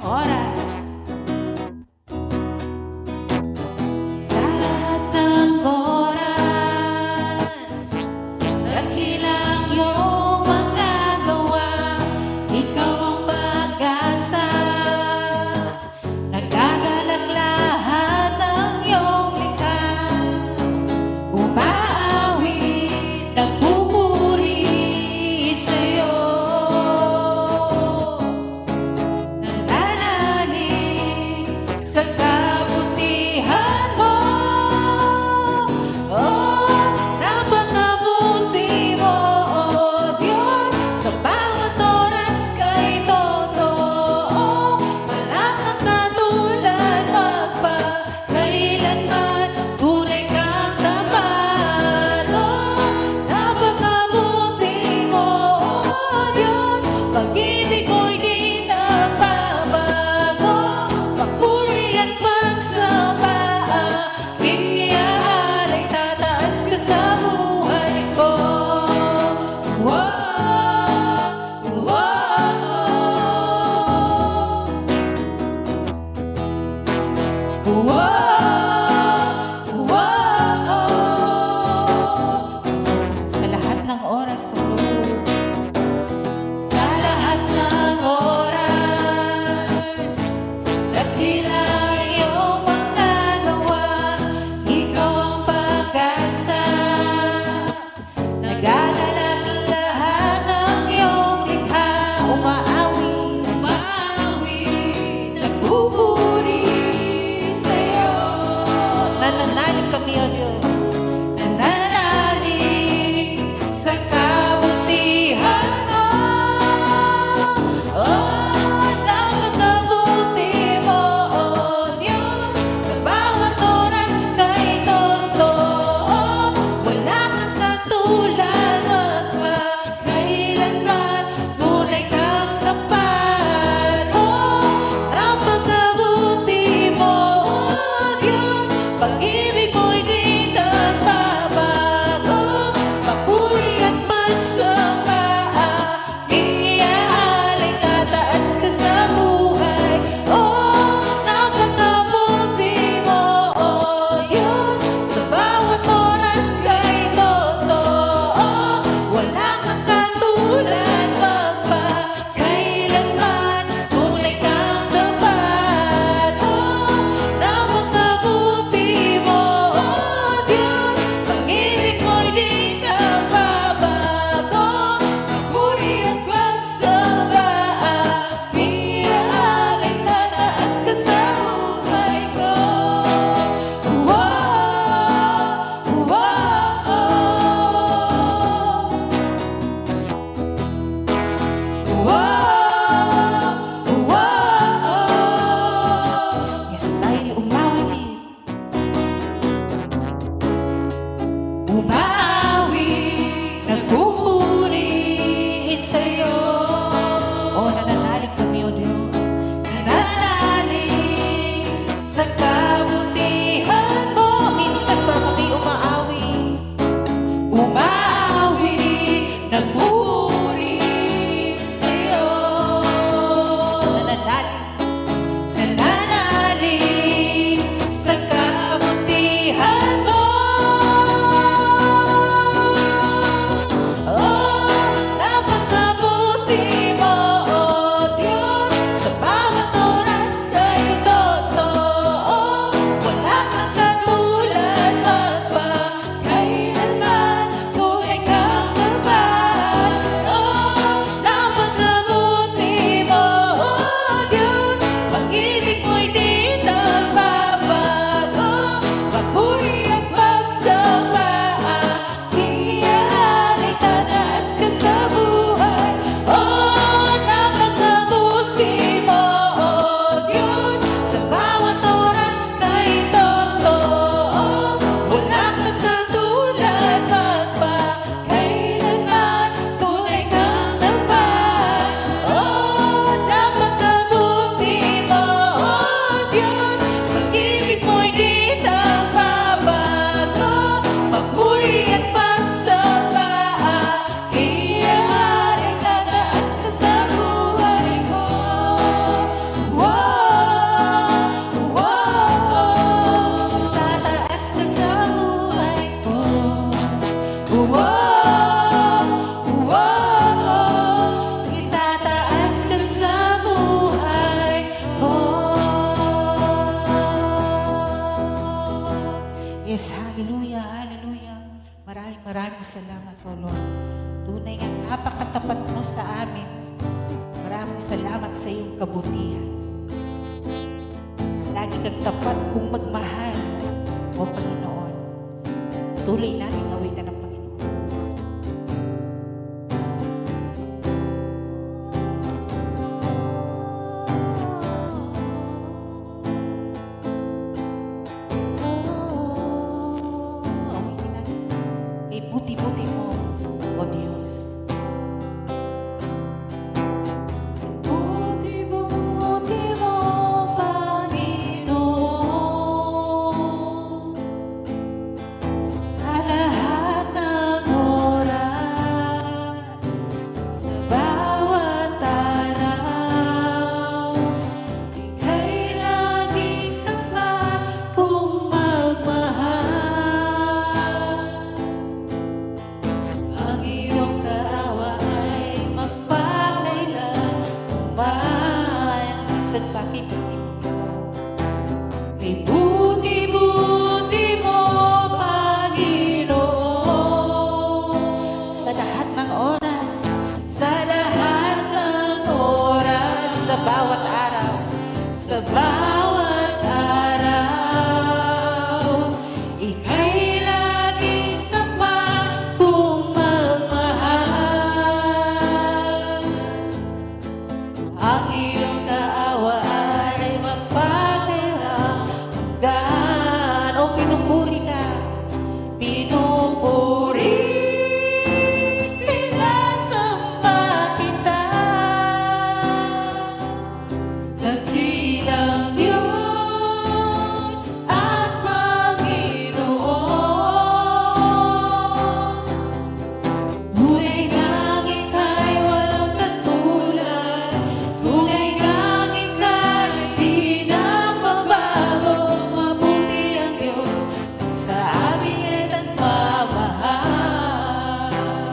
oras. Sa lahat ng oras, dakilang iyong magagawa. Ikaw ang pag-asa, nagagalak lahat ng iyong likha. Umaawit, nagpupuri sa'yo, nananalangin salamat, O Lord. Tunay nga napakatapat mo sa amin. Maraming salamat sa iyong kabutihan. Lagi kang tapat kung magmahal, O Panginoon. Tuloy natin awitan ng Panginoon. Awitin natin. Kay buti-buti mo, O Diyos. Buti-buti mo, Panginoon, sa lahat ng oras, sa bawat araw, ika'y laging tapat kung magmahal. Ang iyong kaawa ay magpakailanman. Minsan pa kay buti-buti mo. Kay buti-buti mo, Panginoon, sa lahat ng oras, sa lahat ng oras, sa bawat araw, sa bawat araw, ika'y laging tapat kung magmahal. Ang iyong kaawa ay magpakailangan. O pinupuri ka, pinupuri, sinasamba kita. Dakilang Diyos at Panginoon, tunay ngang ika'y walang katulad, tunay ngang ika'y di nagbabago. Mabuti ang Diyos at sa amin ay nagmamahal.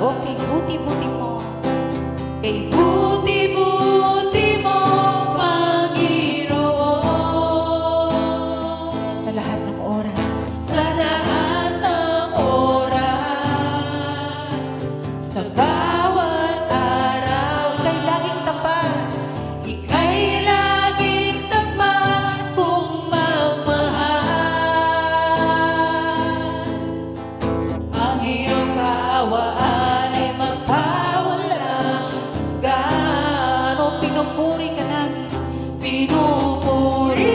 Okay, buti-buti mo. Kay buti-buti mo, Panginoon, sa lahat ng oras, sa lahat ng oras, sa bawat araw, ika'y laging tapat, ika'y laging tapat kung magmahal. Ang iyong kaawaan ay magpawalang hanggan. O pinupuri ka namin, pinupuri,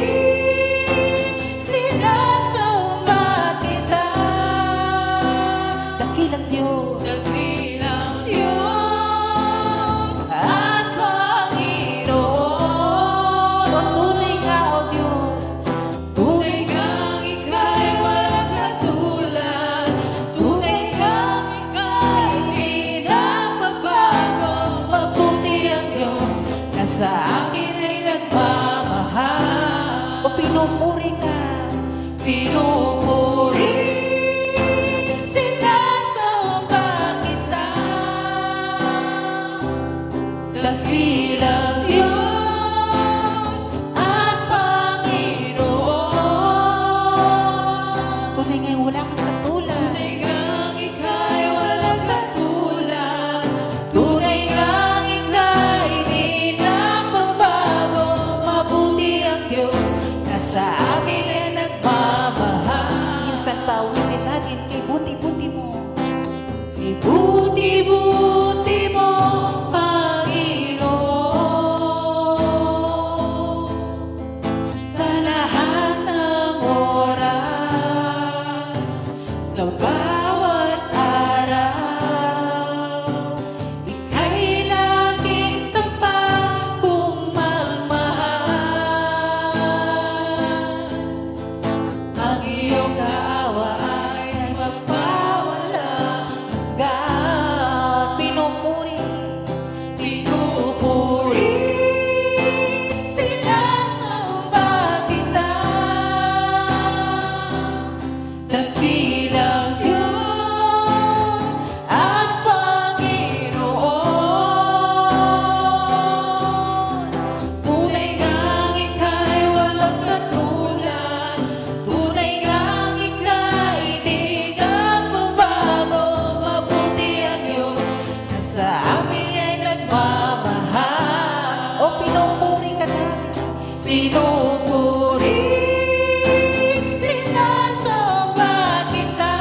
sinasamba kita. Dakilang Diyos, dakilang Diyos at Panginoon. O tunay ka, O Diyos, tunay kang ika'y walang katulad, tunay kang ika'y di nagbabago. Mabuti ang Diyos na sa akin ay nagmamahal. O pinupuri ka, pinupuri, sinasamba kita. Dakilang Diyos at Panginoon, tunay nga'y wala kang katulad, tunay kang ika'y walang katulad, tunay kang ika'y di nagbabago. Mabuti ang Diyos na sa amin ay nagmamahal. pinupuri, sinasamba kita.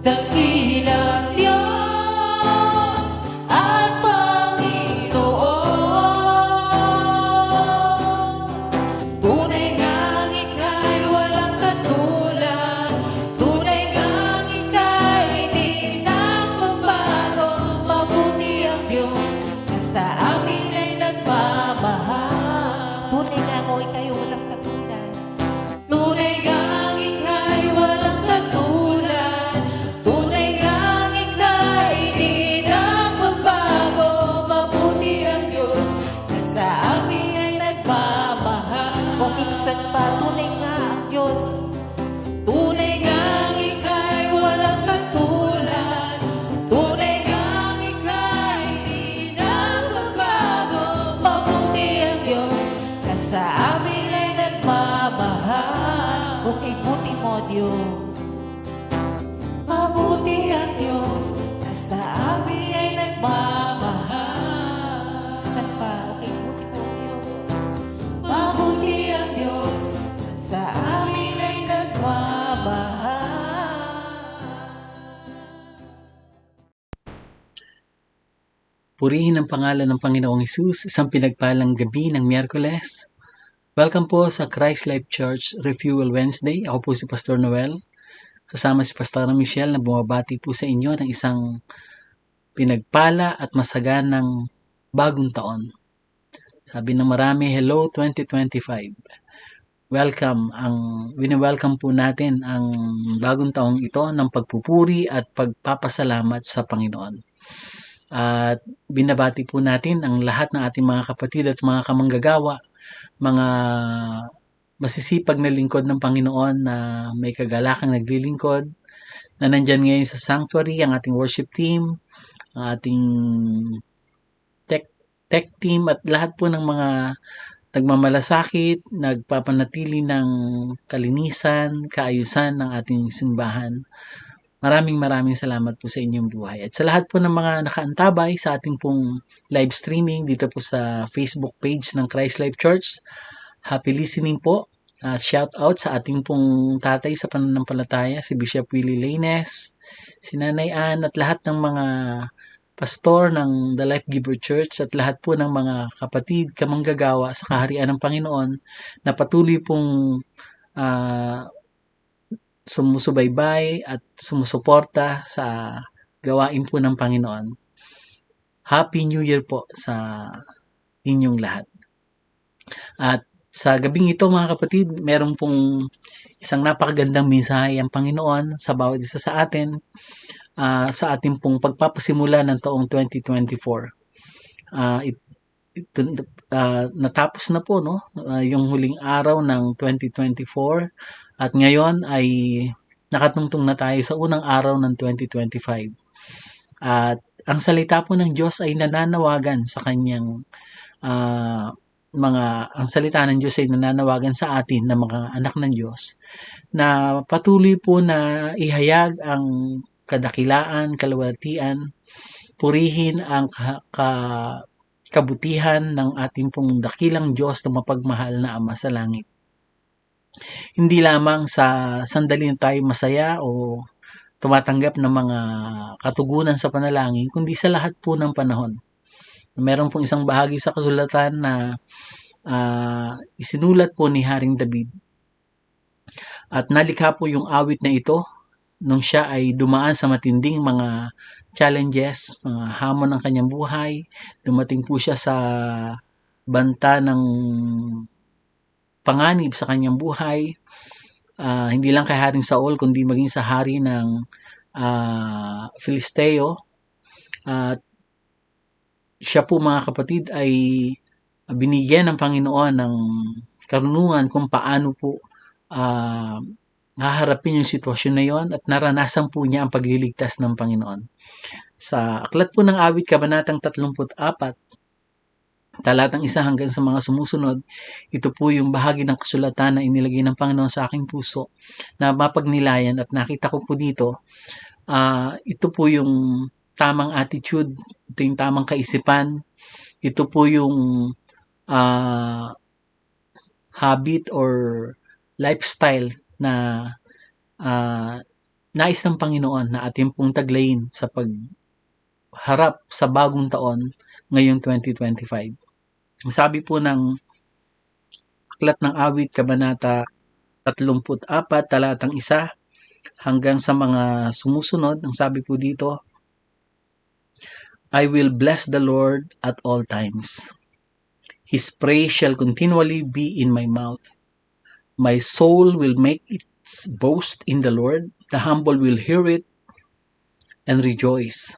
Dakilang Diyos at Panginoon, tunay ngang ika'y walang katulad, tunay ngang ika'y di nagbabago. Mabuti ang Diyos na sa amin ay nagmamahal. Tunay ngang ika'y walang katulad, tunay ngang ika'y walang katulad, tunay ngang ika'y di nagbabago. Mabuti ang Diyos na sa amin ay nagmamahal. Kung minsan pa, tunay nga ang Diyos, tunay ngang ika'y walang katulad, tunay ngang ika'y di nagbabago. Mabuti ang Diyos na sa amin ay nagmamahal. Okay, buti mo, Diyos. Mabuti ang Diyos na sa amin ay nagmamahal. Saan pa? Okay, buti mo, Diyos. Mabuti ang Diyos na sa amin ay nagmamahal. Purihin ang pangalan ng Panginoong Hesus, isang pinagpalang gabi ng Miyerkules. Welcome po sa Christ Life Church Refuel Wednesday. Ako po si Pastor Noel, kasama si Pastor Michelle na bumabati po sa inyo ng isang pinagpala at masaganang bagong taon. Sabi ng marami, hello 2025. Welcome, wini-welcome po natin ang bagong taong ito ng pagpupuri at pagpapasalamat sa Panginoon. At binabati po natin ang lahat ng ating mga kapatid at mga kamanggagawa, mga masisipag na lingkod ng Panginoon na may kagalakang naglilingkod, na nandyan ngayon sa sanctuary, ang ating worship team, ang ating tech team, at lahat po ng mga nagmamalasakit, nagpapanatili ng kalinisan, kaayusan ng ating simbahan. Maraming salamat po sa inyong buhay. At sa lahat po ng mga nakaantabay sa ating pong live streaming dito po sa Facebook page ng Christ Life Church, happy listening po. Shout out sa ating pong tatay sa pananampalataya, si Bishop Willie Laines, si Nanay Ann, at lahat ng mga pastor ng The Life Giver Church at lahat po ng mga kapatid, kamanggagawa sa kaharian ng Panginoon na patuloy pong sumusubaybay at sumusuporta sa gawain po ng Panginoon. Happy New Year po sa inyong lahat. At sa gabing ito mga kapatid, meron pong isang napakagandang mensahe ang Panginoon sa bawat isa sa atin sa ating pong pagpapasimula ng taong 2024. Natapos na po yung huling araw ng 2024 at ngayon ay nakatungtong na tayo sa unang araw ng 2025. At ang salita po ng Diyos ay nananawagan sa kanyang ang salita ng Diyos ay nananawagan sa atin na mga anak ng Diyos na patuloy po na ihayag ang kadakilaan, kaluwalhatian, purihin ang kabutihan ng ating pong dakilang Diyos na mapagmahal na Ama sa langit. Hindi lamang sa sandali na tayo masaya o tumatanggap ng mga katugunan sa panalangin, kundi sa lahat po ng panahon. Meron pong isang bahagi sa kasulatan na isinulat po ni Haring David. At nalikha po yung awit na ito nung siya ay dumaan sa matinding mga challenges, mga hamon ng kanyang buhay. Dumating po siya sa banta ng panganib sa kanyang buhay. Hindi lang kay Haring Saul, kundi maging sa hari ng Filisteo. At siya po mga kapatid ay binigyan ng Panginoon ng karunungan kung paano po haharapin yung sitwasyon na yon at naranasan po niya ang pagliligtas ng Panginoon. Sa aklat po ng Awit, Kabanatang 34, talatang 1 hanggang sa mga sumusunod, ito po yung bahagi ng kasulatan na inilagay ng Panginoon sa aking puso na mapagnilayan at nakita ko po dito, ito po yung tamang attitude, ito yung tamang kaisipan, ito po yung habit or lifestyle na nais ng Panginoon na ating pong taglayin sa pagharap sa bagong taon ngayong 2025. Ang sabi po ng Aklat ng Awit, Kabanata 34, talatang 1 hanggang sa mga sumusunod, ang sabi po dito, I will bless the Lord at all times. His praise shall continually be in my mouth. My soul will make its boast in the Lord. The humble will hear it and rejoice.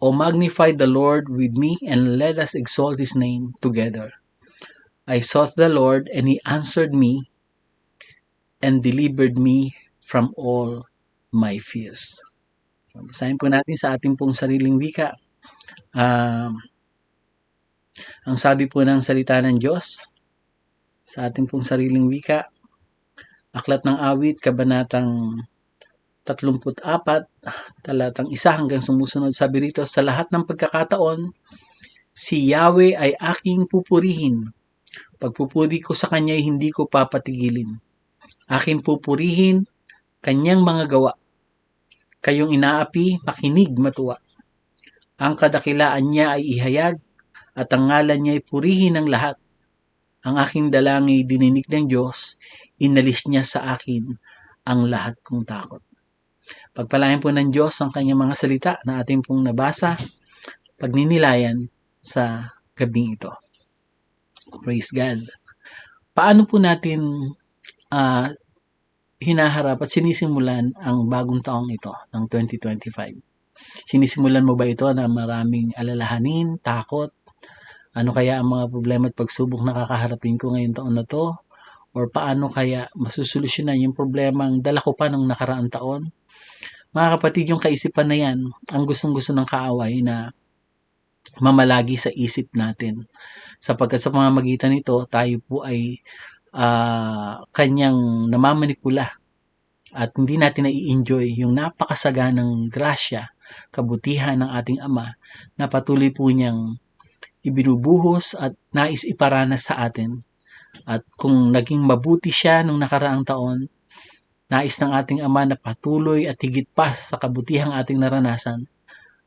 O magnify the Lord with me, and let us exalt his name together. I sought the Lord, and he answered me and delivered me from all my fears. Basahin po natin sa ating pong sariling wika. Ang sabi po ng salita ng Diyos sa ating pong sariling wika, Aklat ng Awit, Kabanatang 34, talatang 1 hanggang sumusunod, sabi rito, sa lahat ng pagkakataon, si Yahweh ay aking pupurihin. Pagpupuri ko sa Kanya ay hindi ko papatigilin. Aking pupurihin Kanyang mga gawa. Kayong inaapi, makinig matuwa. Ang kadakilaan niya ay ihayag, at ang ngalan niya ay purihin ng lahat. Ang aking dalangin ay dininig ng Diyos, inalis niya sa akin ang lahat kong takot. Pagpalain po ng Diyos ang kanyang mga salita na ating pong nabasa, pagninilayan sa gabing ito. Praise God. Paano po natin hinaharap at sinisimulan ang bagong taong ito ng 2025? Sinisimulan mo ba ito na maraming alalahanin, takot? Ano kaya ang mga problema at pagsubok na kakaharapin ko ngayong taon na to? Or paano kaya masusolusyonan yung problema ang dala ko pa ng nakaraang taon? Mga kapatid, yung kaisipan na yan, ang gustong-gusto ng kaaway na mamalagi sa isip natin. Sapagkat sa pamamagitan nito, tayo po ay kanyang namamanipula at hindi natin na-enjoy yung napakasaganang grasya, kabutihan ng ating Ama na patuloy po niyang ibinubuhos at nais iparanas sa atin. At kung naging mabuti siya nung nakaraang taon, nais ng ating Ama na patuloy at higit pa sa kabutihang ating naranasan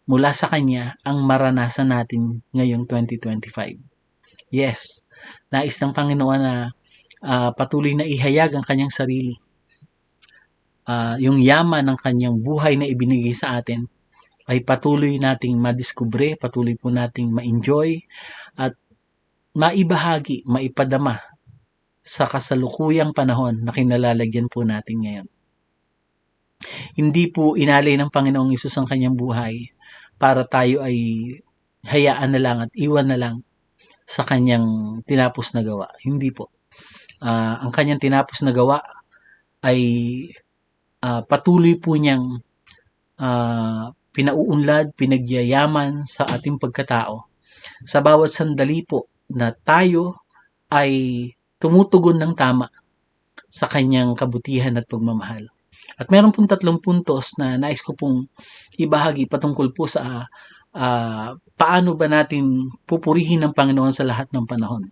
mula sa Kanya ang maranasan natin ngayong 2025. Yes, nais ng Panginoon na patuloy na ihayag ang Kanyang sarili. Yung yaman ng Kanyang buhay na ibinigay sa atin ay patuloy nating madiskubre, patuloy po nating ma-enjoy at maibahagi, maipadama sa kasalukuyang panahon na kinalalagyan po natin ngayon. Hindi po inalay ng Panginoong Hesus ang kanyang buhay para tayo ay hayaan na lang at iwan na lang sa kanyang tinapos na gawa. Hindi po. Ang kanyang tinapos na gawa ay patuloy po niyang pinauunlad, pinagyayaman sa ating pagkatao. Sa bawat sandali po na tayo ay tumutugon ng tama sa kanyang kabutihan at pagmamahal. At meron pong 3 puntos na nais ko pong ibahagi patungkol po sa paano ba natin pupurihin ng Panginoon sa lahat ng panahon.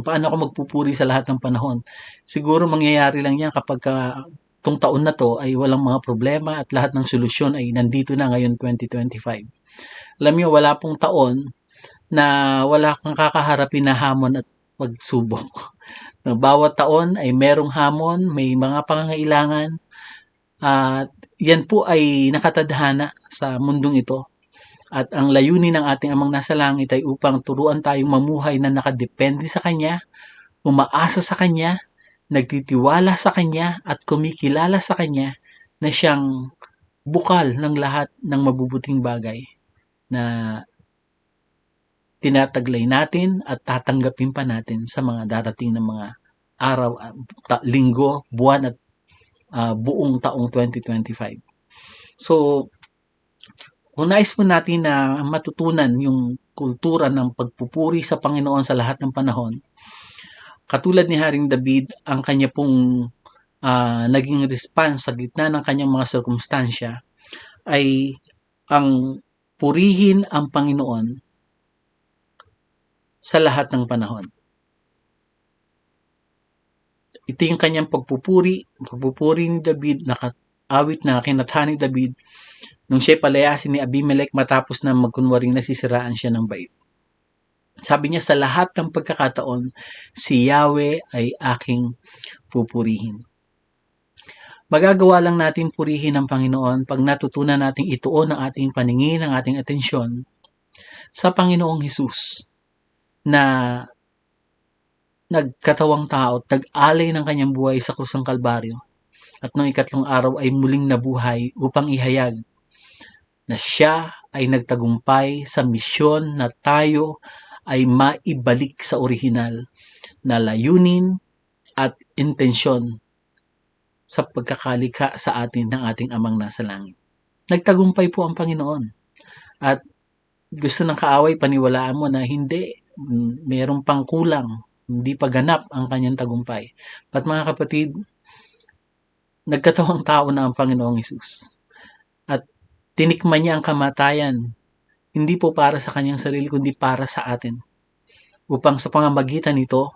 Paano ako magpupuri sa lahat ng panahon? Siguro mangyayari lang yan kapag itong taon na to ay walang mga problema at lahat ng solusyon ay nandito na ngayon 2025. Alam niyo, wala pong taon na wala kang kakaharapin na hamon at pagsubok. Bawat taon ay merong hamon, may mga pangangailangan at yan po ay nakatadhana sa mundong ito. At ang layunin ng ating Amang nasa langit ay upang turuan tayong mamuhay na nakadepende sa Kanya, umaasa sa Kanya, nagtitiwala sa Kanya at kumikilala sa Kanya na siyang bukal ng lahat ng mabubuting bagay na tinataglay natin at tatanggapin pa natin sa mga darating na mga araw, linggo, buwan at buong taong 2025. So, kung nais po natin na matutunan yung kultura ng pagpupuri sa Panginoon sa lahat ng panahon, katulad ni Haring David, ang kanya pong naging response sa gitna ng kanyang mga sirkumstansya ay ang purihin ang Panginoon sa lahat ng panahon. Ito yung kanyang pagpupuri ni David, awit na kinatha ni David nung siya palayasin ni Abimelech matapos na magkunwaring nasisiraan siya ng bait. Sabi niya, sa lahat ng pagkakataon, si Yahweh ay aking pupurihin. Magagawa lang natin purihin ang Panginoon pag natutunan nating ituon ang ating paningin, ang ating atensyon sa Panginoong Hesus na nagkatawang tao, nag-alay ng kanyang buhay sa krus ng Kalbaryo at noong ikatlong araw ay muling nabuhay upang ihayag na siya ay nagtagumpay sa misyon na tayo ay maibalik sa orihinal na layunin at intensyon sa pagkakalikha sa atin ng ating Amang nasa langit. Nagtagumpay po ang Panginoon. At gusto ng kaaway, paniwalaan mo na hindi, mayroong pang kulang, hindi pa ganap ang kanyang tagumpay. At mga kapatid, nagkatawang tao na ang Panginoong Hesus. At tinikman niya ang kamatayan, hindi po para sa kanyang sarili, kundi para sa atin. Upang sa pamamagitan nito,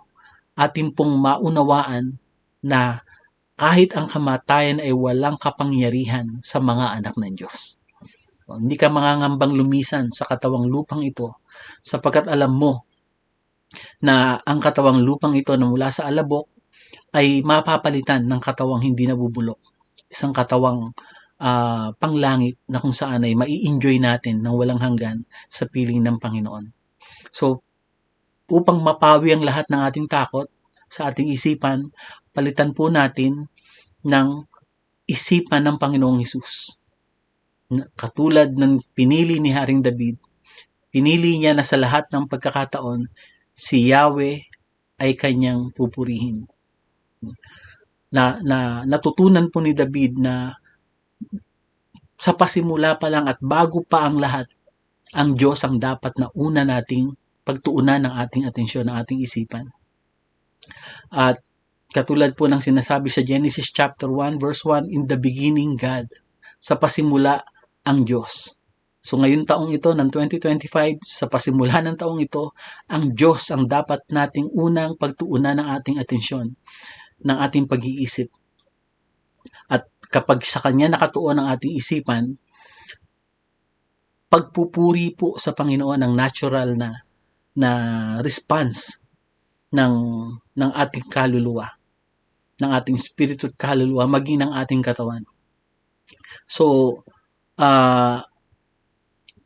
atin pong maunawaan na kahit ang kamatayan ay walang kapangyarihan sa mga anak ng Diyos. Hindi ka mangangambang lumisan sa katawang lupang ito sapagkat alam mo na ang katawang lupang ito na mula sa alabok ay mapapalitan ng katawang hindi nabubulok. Isang katawang panglangit na kung saan ay mai-enjoy natin ng walang hanggan sa piling ng Panginoon. So, upang mapawi ang lahat ng ating takot sa ating isipan, palitan po natin ng isipan ng Panginoong Hesus. Katulad ng pinili ni Haring David, pinili niya na sa lahat ng pagkakataon, si Yahweh ay kanyang pupurihin. Natutunan po ni David na sa pasimula pa lang at bago pa ang lahat, ang Diyos ang dapat na una nating pagtuunan ng ating atensyon, ng ating isipan. At katulad po ng sinasabi sa Genesis chapter 1 verse 1, in the beginning God, sa pasimula ang Diyos. So ngayon taong ito ng 2025, sa pasimula ng taong ito, ang Diyos ang dapat nating unang pagtuunan ng ating atensyon, ng ating pag-iisip. At kapag sa Kanya nakatuon ang ating isipan, pagpupuri po sa Panginoon ang natural na response ng ating kaluluwa, ng ating spirito at kaluluwa, maging ng ating katawan. So,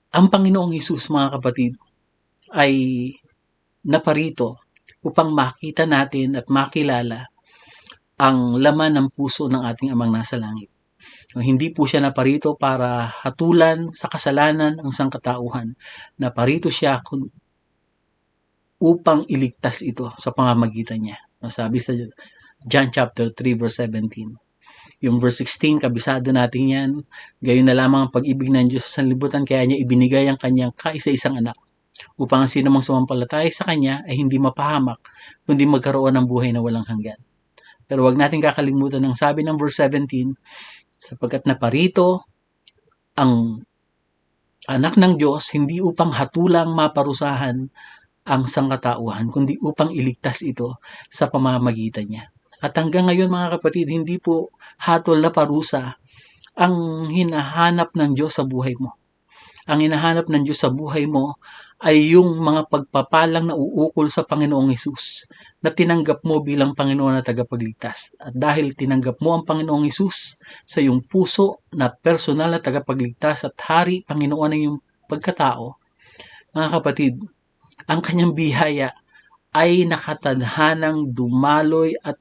ang Panginoong Hesus, mga kapatid, ay naparito upang makita natin at makilala ang laman ng puso ng ating Amang nasa langit. Hindi po siya naparito para hatulan sa kasalanan ang sangkatauhan. Naparito siya upang iligtas ito sa pamamagitan niya. Sabi sa John chapter 3 verse 17. Yung verse 16, kabisado natin yan. Gayon na lamang ang pag-ibig ng Diyos sa sanlibutan, kaya niya ibinigay ang kanyang kaisa-isang anak upang ang sino mang sumampalataya sa kanya ay hindi mapahamak, kundi magkaroon ng buhay na walang hanggan. Pero wag natin kakalimutan ang sabi ng verse 17, sapagkat naparito ang anak ng Diyos hindi upang hatulang maparusahan ang sangkatauhan, kundi upang iligtas ito sa pamamagitan niya. At hanggang ngayon, mga kapatid, hindi po hatol na parusa ang hinahanap ng Diyos sa buhay mo. Ang hinahanap ng Diyos sa buhay mo ay yung mga pagpapalang na uukol sa Panginoong Hesus na tinanggap mo bilang Panginoon na tagapagligtas. At dahil tinanggap mo ang Panginoong Hesus sa iyong puso na personal na tagapagligtas at hari, Panginoon ng iyong pagkatao, mga kapatid, ang kanyang biyaya ay nakatadhanang dumaloy at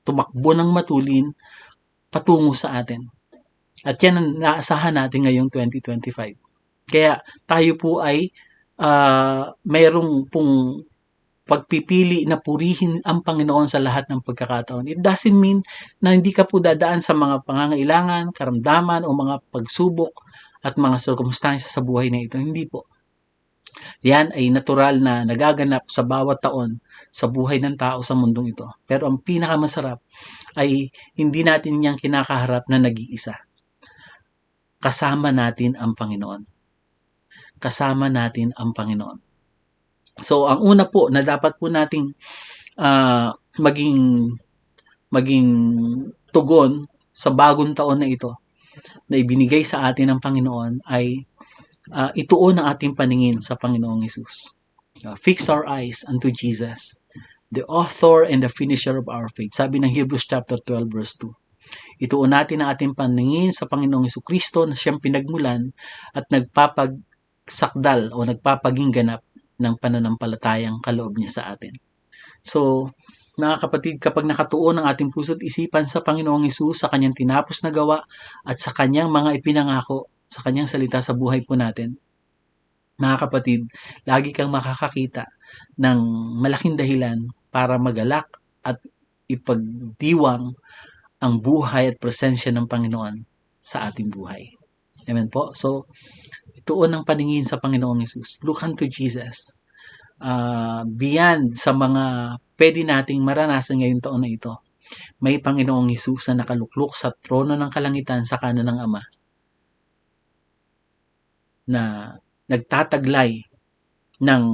tumakbo ng matulin patungo sa atin. At yan ang naasahan natin ngayong 2025. Kaya tayo po ay mayroong pong pagpipili na purihin ang Panginoon sa lahat ng pagkakataon. It doesn't mean na hindi ka po dadaan sa mga pangangailangan, karamdaman o mga pagsubok at mga sirkumstansya sa buhay na ito. Hindi po. Yan ay natural na nagaganap sa bawat taon sa buhay ng tao sa mundong ito. Pero ang pinakamasarap ay hindi natin niyang kinakaharap na nag-iisa. Kasama natin ang Panginoon. Kasama natin ang Panginoon. So, ang una po na dapat po nating maging maging tugon sa bagong taon na ito na ibinigay sa atin ng Panginoon ay ituon ang ating paningin sa Panginoong Hesus. Fix our eyes unto Jesus, the author and the finisher of our faith. Sabi ng Hebrews chapter 12 verse 2. Ituon natin ang ating paningin sa Panginoong Hesukristo na siyang pinagmulan at nagpapagsakdal o nagpapaging ganap ng pananampalatayang kaloob niya sa atin. So, mga kapatid, kapag nakatuon ang ating puso't isipan sa Panginoong Hesus, sa kanyang tinapos na gawa at sa kanyang mga ipinangako, sa kanyang salita sa buhay po natin, mga kapatid, lagi kang makakakita ng malaking dahilan para magalak at ipagdiwang ang buhay at presensya ng Panginoon sa ating buhay. Amen po? So, ituon ang paningin sa Panginoong Hesus. Look unto Jesus. Beyond sa mga pwede nating maranasan ngayong taon na ito, may Panginoong Hesus na nakaluklok sa trono ng kalangitan sa kanan ng Ama na nagtataglay ng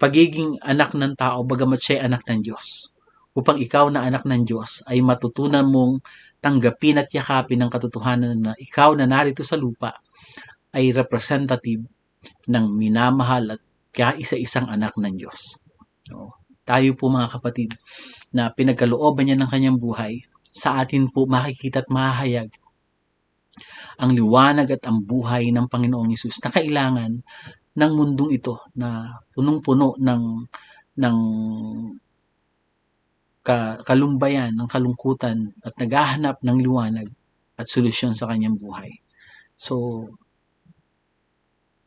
pagiging anak ng tao bagamat siya anak ng Diyos. Upang ikaw na anak ng Diyos ay matutunan mong tanggapin at yakapin ang katotohanan na ikaw na narito sa lupa ay representative ng minamahal at kaisa-isang anak ng Diyos. So, tayo po mga kapatid na pinagkalooban niya ng kanyang buhay, sa atin po makikita at mahahayag ang liwanag at ang buhay ng Panginoong Hesus na kailangan ng mundong ito na punong-puno ng kalumbayan, ng kalungkutan at naghahanap ng liwanag at solusyon sa kanyang buhay. So,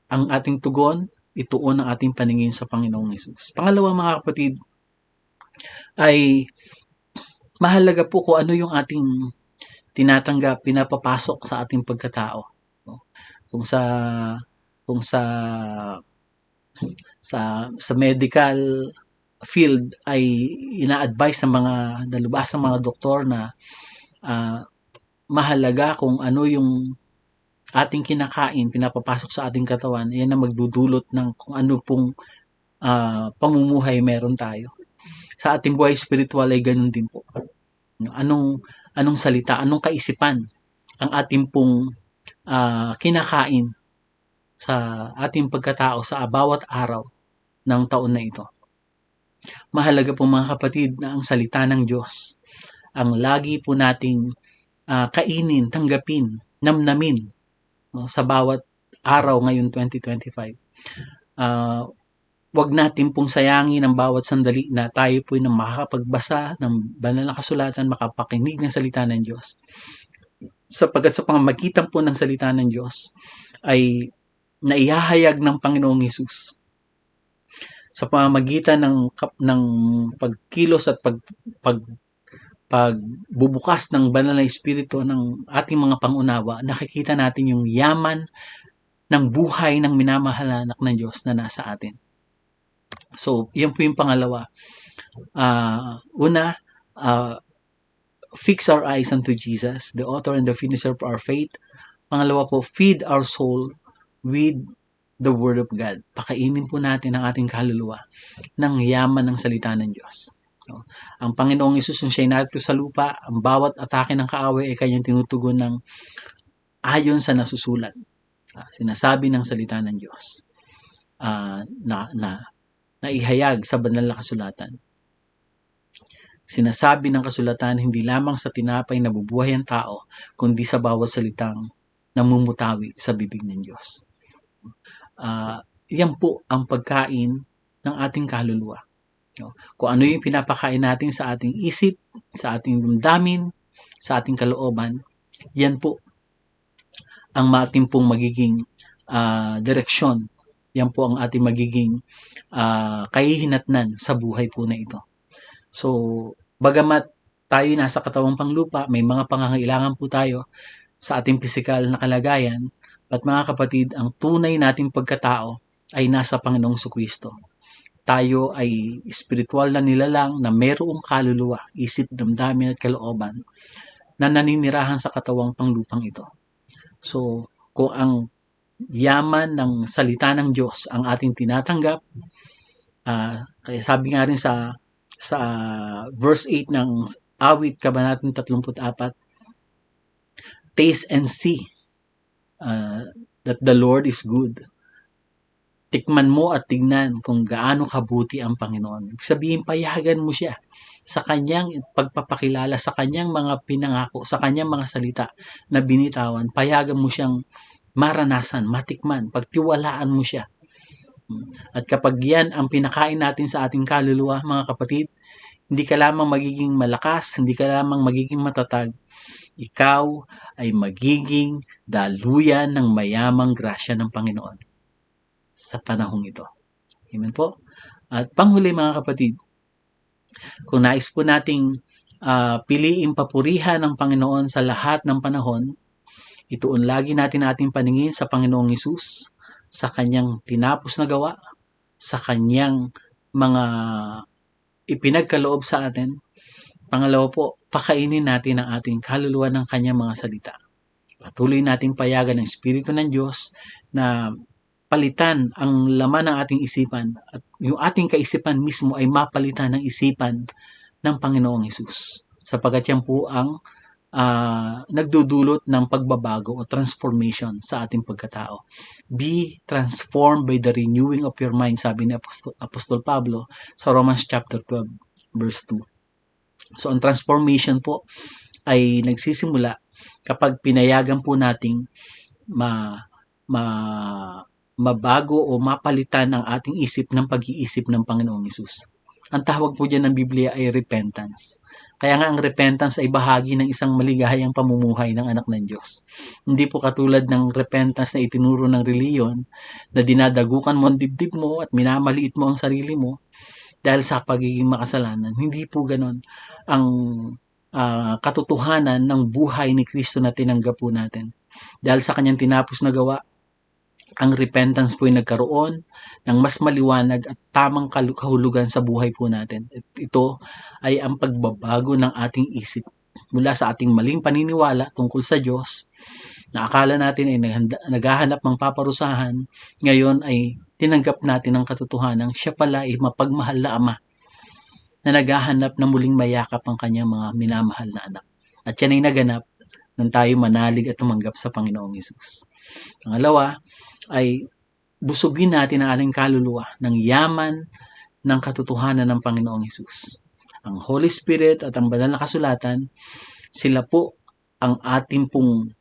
ang ating tugon, ituon ang ating paningin sa Panginoong Hesus. Pangalawa mga kapatid, ay mahalaga po kung ano yung ating tinatanggap, pinapapasok sa ating pagkatao. Kung sa medical field ay ina-advise ng mga dalubhasang mga doktor na mahalaga kung ano yung ating kinakain, pinapapasok sa ating katawan, yan ang magdudulot ng kung ano pong pamumuhay meron tayo. Sa ating buhay spiritual ay ganun din po. Anong salita, anong kaisipan ang ating pong kinakain sa ating pagkatao sa bawat araw ng taon na ito. Mahalaga po mga kapatid na ang salita ng Diyos ang lagi po nating kainin, tanggapin, namnamin sa bawat araw ngayon 2025. Wag natin pong sayangin ang bawat sandali na tayo po na makakapagbasa ng banal na kasulatan, makapakinig ng salita ng Diyos. Sapagkat sa pamamagitan po ng salita ng Diyos ay naihahayag ng Panginoong Hesus sa pamamagitan ng pagkilos at pagbubukas ng banal na espiritu ng ating mga pangunawa, nakikita natin yung yaman ng buhay ng minamahal na anak ng Diyos na nasa atin. So, yan po yung pangalawa. Una, fix our eyes unto Jesus, the author and the finisher of our faith. Pangalawa po, feed our soul with the Word of God. Pakainin po natin ang ating kaluluwa ng yaman ng salita ng Diyos. So, ang Panginoong Hesus, nung siya'y narito sa lupa, ang bawat atake ng kaaway ay kanyang tinutugon ng ayon sa nasusulat. Sinasabi ng salita ng Diyos na ihayag sa banal na kasulatan. Sinasabi ng kasulatan hindi lamang sa tinapay na bubuhay ang tao, kundi sa bawat salitang namumutawi sa bibig ng Diyos. Yan po ang pagkain ng ating kaluluwa. Kung ano yung pinapakain natin sa ating isip, sa ating damdamin, sa ating kalooban, yan po ang ating pong magiging direksyon. Yan po ang ating magiging kahihinatnan sa buhay po na ito. So, bagamat tayo nasa katawang panglupa, may mga pangangailangan po tayo sa ating pisikal na kalagayan, at mga kapatid, ang tunay nating pagkatao ay nasa Panginoong Jesucristo. Tayo ay espiritual na nilalang na mayroong kaluluwa, isip, damdamin at kalooban na naninirahan sa katawang panglupang ito. So, kung ang yaman ng salita ng Diyos ang ating tinatanggap, Kaya sabi nga rin sa verse 8 ng Awit, Kabanatang 34, taste and see that the Lord is good. Tikman mo at tignan kung gaano kabuti ang Panginoon. Ibig sabihin, payagan mo siya sa kanyang pagpapakilala, sa kanyang mga pinangako, sa kanyang mga salita na binitawan. Payagan mo siyang maranasan, matikman, pagtiwalaan mo siya. At kapag yan ang pinakain natin sa ating kaluluwa, mga kapatid, hindi ka lamang magiging malakas, hindi ka lamang magiging matatag, ikaw ay magiging daluyan ng mayamang grasya ng Panginoon sa panahong ito. Amen po. At panghuli, mga kapatid, kung nais po nating piliing papurihan ng Panginoon sa lahat ng panahon, ituon lagi natin ating paningin sa Panginoong Hesus, sa kanyang tinapos na gawa, sa kanyang mga ipinagkaloob sa atin. Pangalawa po, pakainin natin ang ating kaluluwa ng kanyang mga salita. Patuloy nating payagan ng Espiritu ng Diyos na palitan ang laman ng ating isipan at yung ating kaisipan mismo ay mapalitan ng isipan ng Panginoong Hesus. Sapagkat yan po ang nagdudulot ng pagbabago o transformation sa ating pagkatao. Be transformed by the renewing of your mind, sabi ni Apostol Pablo sa Romans chapter 12 verse 2. So ang transformation po ay nagsisimula kapag pinayagan po nating mabago o mapalitan ang ating isip ng pag-iisip ng Panginoong Hesus. Ang tawag po dyan ng Biblia ay repentance. Kaya nga ang repentance ay bahagi ng isang maligayang pamumuhay ng anak ng Diyos. Hindi po katulad ng repentance na itinuro ng reliyon na dinadagukan mo ang dibdib mo at minamaliit mo ang sarili mo dahil sa pagiging makasalanan. Hindi po ganon ang katotohanan ng buhay ni Kristo na tinanggap po natin. Dahil sa kanyang tinapos na gawa, ang repentance po ay nagkaroon ng mas maliwanag at tamang kahulugan sa buhay po natin. Ito ay ang pagbabago ng ating isip mula sa ating maling paniniwala tungkol sa Diyos na akala natin ay naghahanap ng paparusahan, ngayon ay tinanggap natin ang katotohanan siya pala ay mapagmahal na Ama na naghahanap na muling mayakap ang kanyang mga minamahal na anak. At yan ay naganap nang tayo manalig at tumanggap sa Panginoong Hesus. Pangalawa ay busugin natin ang ating kaluluwa ng yaman ng katotohanan ng Panginoong Hesus. Ang Holy Spirit at ang banal na kasulatan, sila po ang ating pong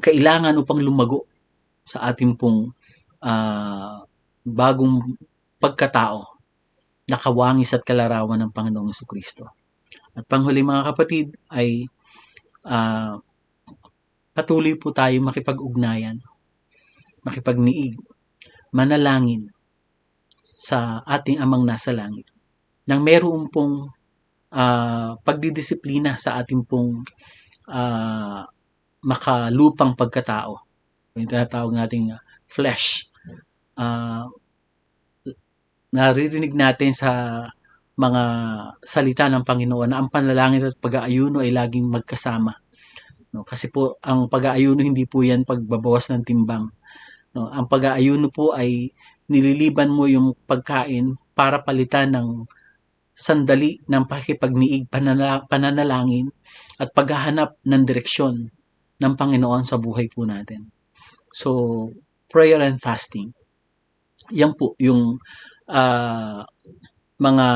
kailangan upang lumago sa ating pong bagong pagkatao na kawangis at kalarawan ng Panginoong Jesucristo. At panghuli, mga kapatid, ay patuloy po tayo makipag-ugnayan, makipagniig, manalangin sa ating Amang nasa langit nang meron pong pagdidisiplina sa ating pong makalupang pagkatao. Yung tinatawag nating flesh. Naririnig natin sa mga salita ng Panginoon na ang panalangin at pag-aayuno ay laging magkasama. No? Kasi po, ang pag-aayuno hindi po yan pagbabawas ng timbang. No? Ang pag-aayuno po ay nililiban mo yung pagkain para palitan ng sandali ng pakikipagniig, pananalangin at paghahanap ng direksyon ng Panginoon sa buhay po natin. So, prayer and fasting. Yan po yung mga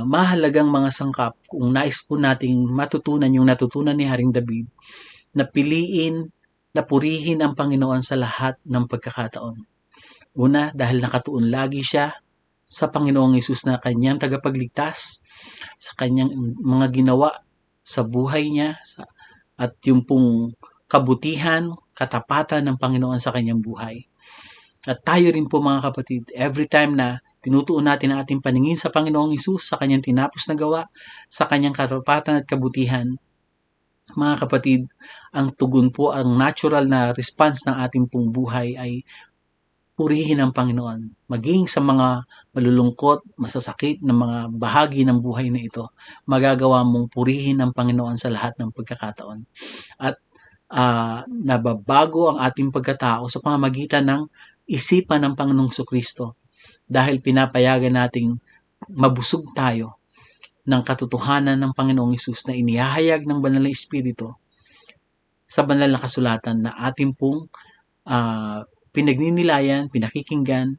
mahalagang mga sangkap kung nais po nating matutunan yung natutunan ni Haring David na piliin na purihin ang Panginoon sa lahat ng pagkakataon. Una, dahil nakatuon lagi siya sa Panginoong Hesus na kanyang tagapagligtas, sa kanyang mga ginawa sa buhay niya, at yung pong kabutihan, katapatan ng Panginoon sa kanyang buhay. At tayo rin po, mga kapatid, every time na tinutuon natin ang ating paningin sa Panginoong Hesus, sa kanyang tinapos na gawa, sa kanyang katapatan at kabutihan, mga kapatid, ang tugon po, ang natural na response ng ating pong buhay ay purihin ang Panginoon. Maging sa mga malulungkot, masasakit na mga bahagi ng buhay na ito, magagawa mong purihin ang Panginoon sa lahat ng pagkakataon. At nababago ang ating pagkatao sa pamamagitan ng isipan ng Panginoong Jesucristo dahil pinapayagan nating mabusog tayo ng katotohanan ng Panginoong Hesus na inihahayag ng Banal na Espiritu sa banal na kasulatan na ating pong pinagninilayan, pinakikinggan,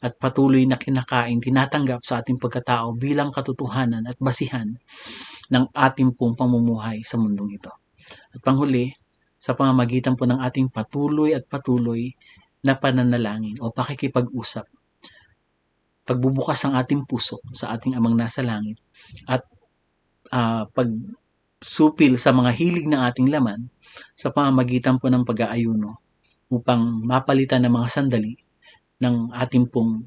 at patuloy na kinakain, tinatanggap sa ating pagkatao bilang katotohanan at basihan ng ating pong pamumuhay sa mundong ito. At panghuli, sa pamamagitan po ng ating patuloy na pananalangin o pakikipag-usap, pagbubukas ng ating puso sa ating Amang nasa langit, at pagsupil sa mga hilig ng ating laman sa pamamagitan po ng pag-aayuno upang mapalitan ng mga sandali ng ating pong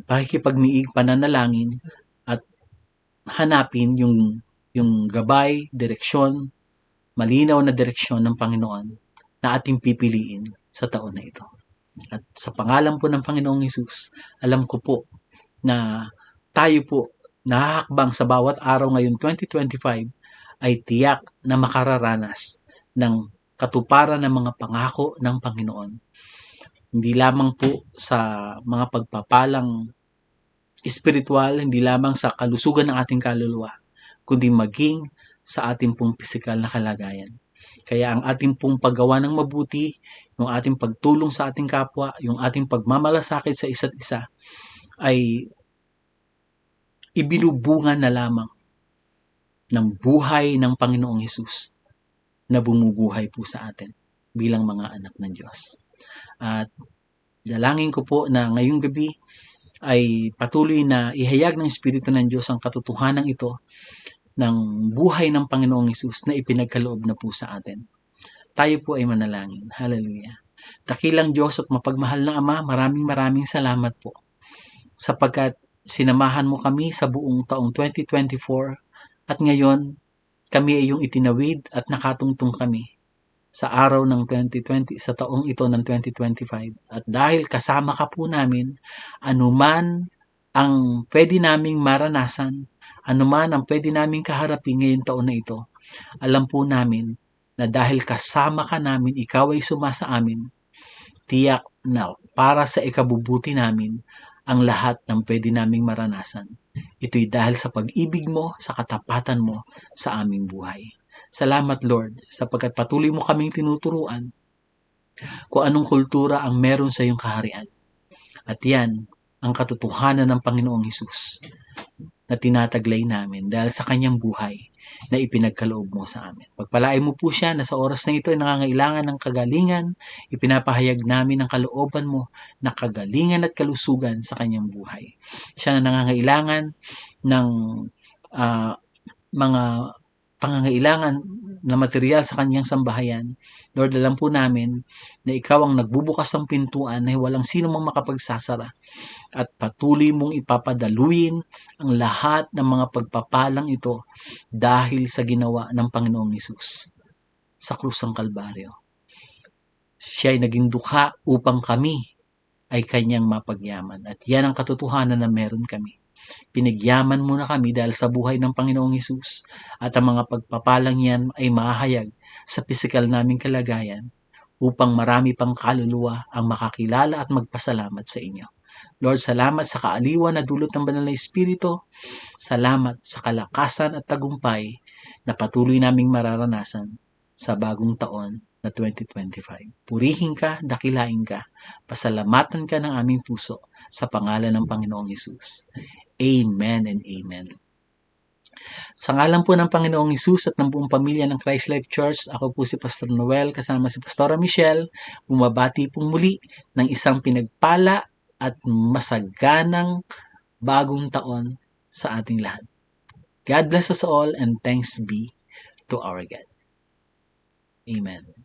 pakikipagniig, pananalangin, at hanapin yung gabay, direksyon, malinaw na direksyon ng Panginoon na ating pipiliin sa taon na ito. At sa pangalan po ng Panginoong Hesus, alam ko po na tayo po nahahakbang sa bawat araw ngayon 2025 ay tiyak na makararanas ng katuparan ng mga pangako ng Panginoon. Hindi lamang po sa mga pagpapalang espiritual, hindi lamang sa kalusugan ng ating kaluluwa, kundi maging sa ating pong pisikal na kalagayan. Kaya ang ating pong paggawa ng mabuti, yung ating pagtulong sa ating kapwa, yung ating pagmamalasakit sa isa't isa, ay ibinubungan na lamang ng buhay ng Panginoong Hesus na bumubuhay po sa atin bilang mga anak ng Diyos. At dalangin ko po na ngayong gabi ay patuloy na ihayag ng Espiritu ng Diyos ang katotohanan ito ng buhay ng Panginoong Hesus na ipinagkaloob na po sa atin. Tayo po ay manalangin. Hallelujah. Dakilang Diyos at mapagmahal na Ama, maraming salamat po sapagkat sinamahan mo kami sa buong taong 2024 at ngayon kami ay iyong itinawid at nakatungtong kami sa araw ng 2020, sa taong ito ng 2025. At dahil kasama ka po namin, anuman ang pwede naming maranasan, anuman ang pwede naming kaharapin ngayong taon na ito, alam po namin na dahil kasama ka namin, ikaw ay sumasa amin, tiyak na para sa ikabubuti namin ang lahat ng pwede naming maranasan. Ito'y dahil sa pag-ibig mo, sa katapatan mo sa aming buhay. Salamat Lord, sapagkat patuloy mo kaming tinuturuan kung anong kultura ang meron sa iyong kaharian. At yan ang katotohanan ng Panginoong Hesus na tinataglay namin dahil sa kanyang buhay na ipinagkaloob mo sa amin. Pagpalain mo po siya na sa oras na ito ay nangangailangan ng kagalingan, ipinapahayag namin ang kalooban mo na kagalingan at kalusugan sa kanyang buhay. Siya na nangangailangan ng mga pangangailangan na material sa kanyang sambahayan. Lord, alam po namin na ikaw ang nagbubukas ng pintuan na walang sino mang makapagsasara at patuloy mong ipapadaluyin ang lahat ng mga pagpapalang ito dahil sa ginawa ng Panginoong Hesus sa krus ng Kalbaryo. Siya ay naging dukha upang kami ay kanyang mapagyaman. At yan ang katotohanan na meron kami. Pinagyaman mo na kami dahil sa buhay ng Panginoong Hesus at ang mga pagpapalang yan ay mahayag sa pisikal naming kalagayan upang marami pang kaluluwa ang makakilala at magpasalamat sa inyo. Lord, salamat sa kaaliwan na dulot ng Banal na Espiritu. Salamat sa kalakasan at tagumpay na patuloy naming mararanasan sa bagong taon na 2025. Purihin ka, dakilain ka, pasalamatan ka ng aming puso sa pangalan ng Panginoong Hesus. Amen and amen. Sa ngalan po ng Panginoong Hesus at ng buong pamilya ng Christ Life Church, ako po si Pastor Noel kasama si Pastora Michelle, bumabati pong muli ng isang pinagpala at masaganang bagong taon sa ating lahat. God bless us all and thanks be to our God. Amen.